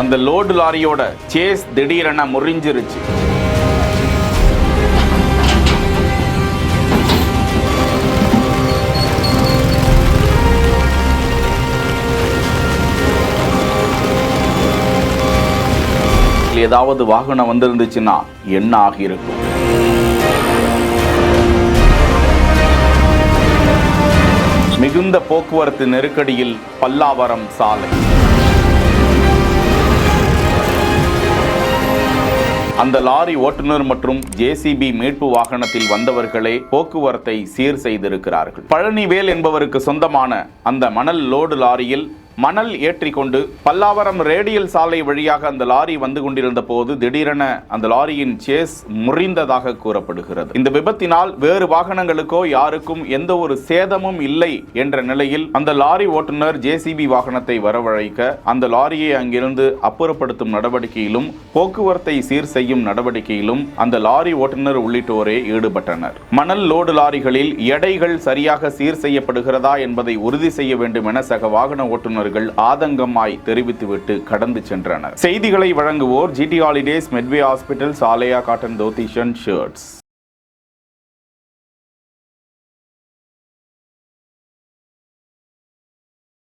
அந்த load லாரியோட chase திடீரென முறிஞ்சிருச்சு. ஏதாவது வாகனம் வந்திருந்துச்சுன்னா என்ன ஆகியிருக்கும்? மிகுந்த போக்குவரத்து நெருக்கடியில் பல்லாவரம் சாலை. அந்த லாரி ஓட்டுநர் மற்றும் ஜேசிபி மீட்பு வாகனத்தில் வந்தவர்களே போக்குவரத்தை சீர் செய்திருக்கிறார்கள். பழனிவேல் என்பவருக்கு சொந்தமான அந்த மணல் லோடு லாரியில் மணல் ஏற்றிக்கொண்டு பல்லாவரம் ரேடியல் சாலை வழியாக அந்த லாரி வந்து கொண்டிருந்த போது திடீரென அந்த லாரியின் சேஸ் முறிந்ததாக கூறப்படுகிறது. இந்த விபத்தினால் வேறு வாகனங்களுக்கோ யாருக்கும் எந்த ஒரு சேதமும் இல்லை என்ற நிலையில் அந்த லாரி ஓட்டுநர் ஜேசிபி வாகனத்தை வரவழைக்க அந்த லாரியை அங்கிருந்து அப்புறப்படுத்தும் நடவடிக்கையிலும் போக்குவரத்தை சீர் செய்யும் நடவடிக்கையிலும் அந்த லாரி ஓட்டுநர் உள்ளிட்டோரே ஈடுபட்டனர். மணல் லோடு லாரிகளில் எடைகள் சரியாக சீர் செய்யப்படுகிறதா என்பதை உறுதி செய்ய வேண்டும் என சக வாகன ஓட்டுநர் ஆதங்கமாய் தெரிவித்துவிட்டு கடந்து சென்றனர். செய்திகளை வழங்குவோர் ஜிடி ஹாலிடேஸ், மெட்வே ஹாஸ்பிட்டல், சாலையா காட்டன் தோத்திஷன் ஷர்ட்ஸ்.